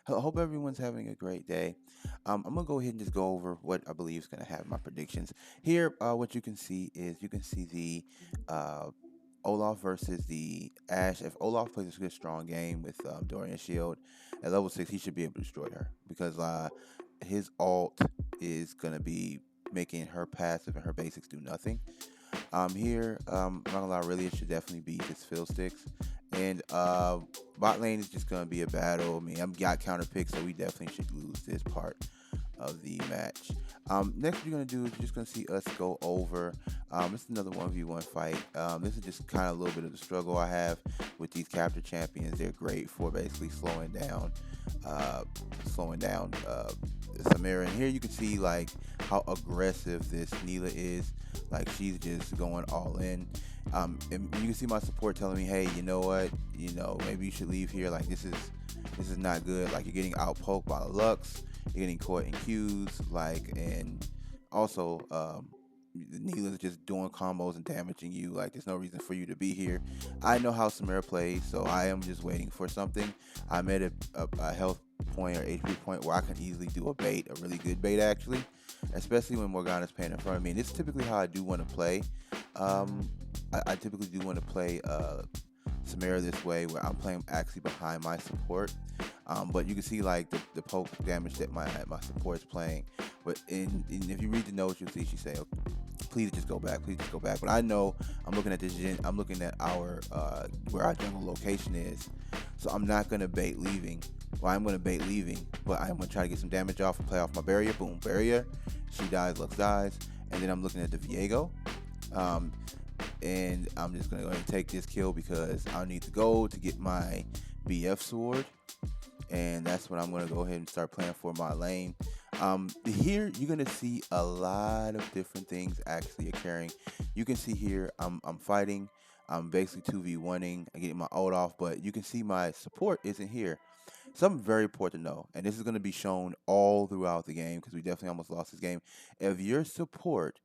I hope everyone's having a great day. I'm gonna go ahead and just go over what I believe is gonna have my predictions here. What you can see is you can see the Olaf versus the Ash. If Olaf plays a good strong game with Dorian Shield at level 6, he should be able to destroy her because his ult is gonna be making her passive and her basics do nothing. Here, I'm not gonna lie, really, it should definitely be just Fiddlesticks. And bot lane is just gonna be a battle. I mean, I'm got counter picks, so we definitely should lose this part of the match. Next, what you're gonna do is you're just gonna see us go over. This is another 1v1 fight. This is just kind of a little bit of the struggle I have with these capture champions. They're great for basically uh, slowing down Samira. And here you can see like how aggressive this Neela is. Like she's just going all in. And you can see my support telling me, hey, you know what? Maybe you should leave here. Like this is not good. Like you're getting outpoked by the Lux. You're getting caught in queues. Like and also Neela's just doing combos and damaging you. Like there's no reason for you to be here. I know how Samira plays, so I am just waiting for something. I'm at a health point or HP point where I can easily do a bait, a really good bait actually, especially when Morgana's playing in front of me. And this is typically how I do want to play. I typically do want to play Samira this way, where I'm playing actually behind my support. But you can see like the poke damage that my support is playing. But if you read the notes, you'll see she say, okay, please just go back, please just go back. But I know I'm looking at I'm looking at our where our jungle location is, so I'm not gonna bait leaving. Well, I'm gonna bait leaving, but I'm gonna try to get some damage off and play off my barrier. Boom, barrier. She dies, Lux dies, and then I'm looking at the Viego. Um, and I'm just gonna go ahead and take this kill because I need to go to get my BF sword, and that's what I'm gonna go ahead and start playing for my lane. Here you're gonna see a lot of different things actually occurring. You can see here I'm fighting. I'm basically 2v1ing. I'm getting my ult off, but you can see my support isn't here. Something very important to know, and this is going to be shown all throughout the game because we definitely almost lost this game. If your support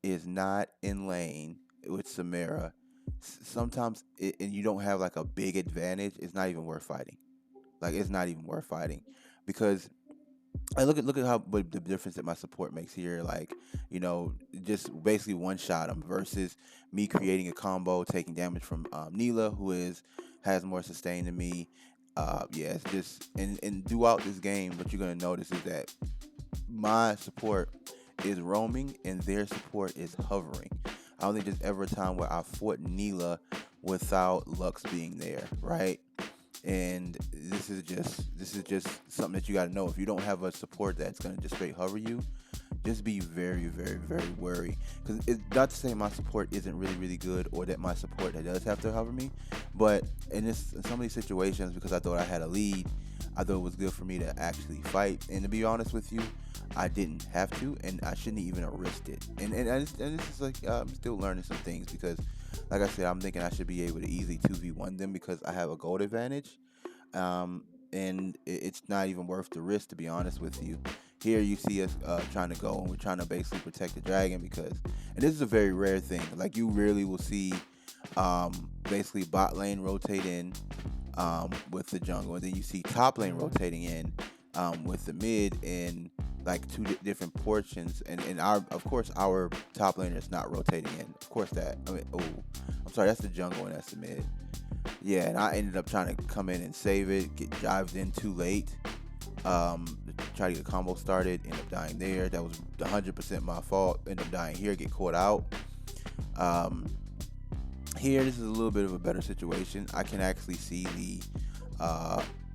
is not in lane with Samara, sometimes and you don't have like a big advantage, it's not even worth fighting. Like it's not even worth fighting because I look at how what the difference that my support makes here. Like, just basically one shot him versus me creating a combo, taking damage from Neela, who is has more sustain than me. Yeah, it's just and throughout this game, what you're gonna notice is that my support is roaming and their support is hovering. I don't think there's ever a time where I fought Neela without Lux being there, right? And this is just something that you got to know. If you don't have a support that's going to just straight hover you, just be very, very, very wary. Because it's not to say my support isn't really, really good, or that my support that does have to hover me, but in some of these situations, because I thought I had a lead, I thought it was good for me to actually fight. And to be honest with you, I didn't have to, and I shouldn't even have risked it. And this is like I'm still learning some things because, like I said, I'm thinking I should be able to easily 2v1 them because I have a gold advantage. Um, and it's not even worth the risk, to be honest with you. Here you see us trying to go, and we're trying to basically protect the dragon because, and this is a very rare thing. Like you rarely will see, basically bot lane rotate in, with the jungle, and then you see top lane rotating in, with the mid in like two different portions, and our of course our top laner is not rotating in. Of course that. I mean, oh, I'm sorry, that's the jungle and that's the mid. Yeah, and I ended up trying to come in and save it, get dived in too late. Try to get a combo started, end up dying there. That was 100% my fault. End up dying here, get caught out. Um, Here, this is a little bit of a better situation. I can actually see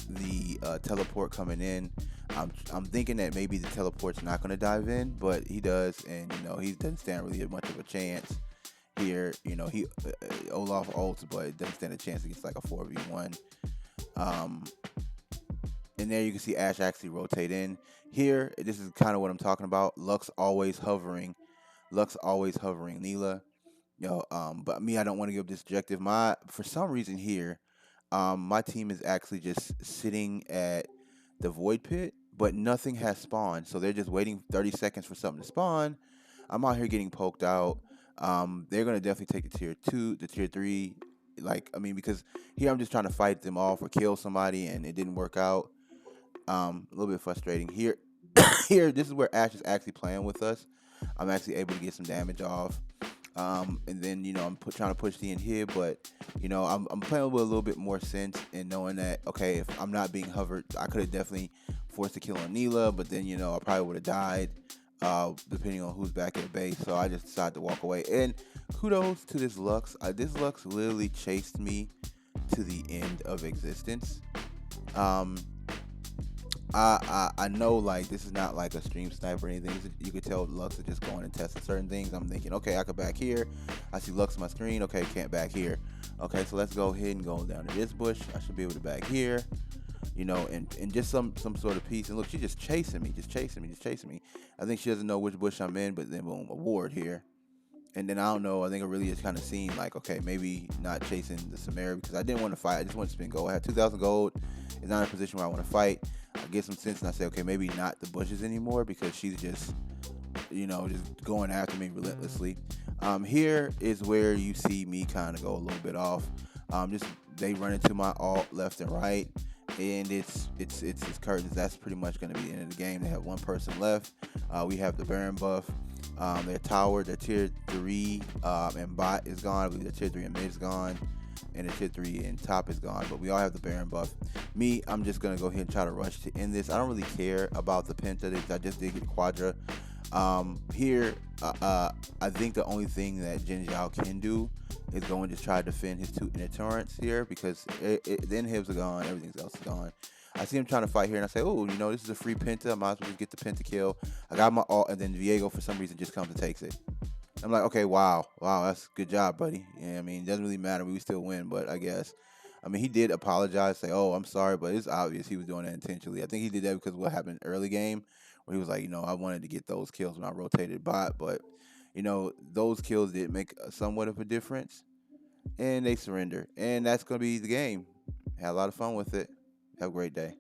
the teleport coming in. I'm thinking that maybe the teleport's not going to dive in, but he does, and he doesn't stand really much of a chance here. He Olaf ults, but it doesn't stand a chance against like a 4v1. Um, and there you can see Ash actually rotate in. Here, this is kind of what I'm talking about. Lux always hovering. Lux always hovering. Neela, but me, I don't want to give this objective. For some reason here, my team is actually just sitting at the void pit, but nothing has spawned. So they're just waiting 30 seconds for something to spawn. I'm out here getting poked out. They're gonna definitely take the tier 2, the tier 3. Like, I mean, because here I'm just trying to fight them off or kill somebody, and it didn't work out. A little bit frustrating here. Here, this is where Ash is actually playing with us. I'm actually able to get some damage off. And then I'm trying to push the inhib, but I'm playing with a little bit more sense and knowing that okay, if I'm not being hovered, I could have definitely forced a kill on Neela, but then I probably would have died, depending on who's back at the base. So I just decided to walk away. And kudos to this Lux. This Lux literally chased me to the end of existence. Um, I know like this is not like a stream sniper or anything. You could tell Lux is just going and testing certain things. I'm thinking, okay, I could back here. I see Lux on my screen. Okay, can't back here. Okay, so let's go ahead and go down to this bush. I should be able to back here. And just some sort of piece. And look, she's just chasing me, just chasing me, just chasing me. I think she doesn't know which bush I'm in, but then boom, a ward here. And then I don't know. I think it really just kind of seemed like okay, maybe not chasing the Samara because I didn't want to fight. I just wanted to spend gold. I had 2,000 gold. It's not in a position where I want to fight. I get some sense and I say, okay, maybe not the bushes anymore because she's just just going after me relentlessly. Here is where you see me kind of go a little bit off. Just they run into my alt left and right, and it's curtains. That's pretty much going to be the end of the game. They have one person left. We have the Baron buff. Their tower, their tier 3 and bot is gone. I believe their tier 3 and mid is gone. And the tier 3 and top is gone. But we all have the Baron buff. Me, I'm just going to go ahead and try to rush to end this. I don't really care about the Penta. I just did get Quadra. Here, I think the only thing that Jin Zhao can do is go and just try to defend his 2 inner turrets here because the inhibs are gone. Everything else is gone. I see him trying to fight here, and I say, oh, this is a free Penta. I might as well just get the Penta kill. I got my ult, and then Viego, for some reason, just comes and takes it. I'm like, okay, wow, that's good job, buddy. Yeah, I mean, it doesn't really matter. We still win, but I guess. I mean, he did apologize, say, oh, I'm sorry, but it's obvious he was doing that intentionally. I think he did that because of what happened early game, where he was like, I wanted to get those kills when I rotated bot, but, those kills did make somewhat of a difference, and they surrender. And that's going to be the game. Had a lot of fun with it. Have a great day.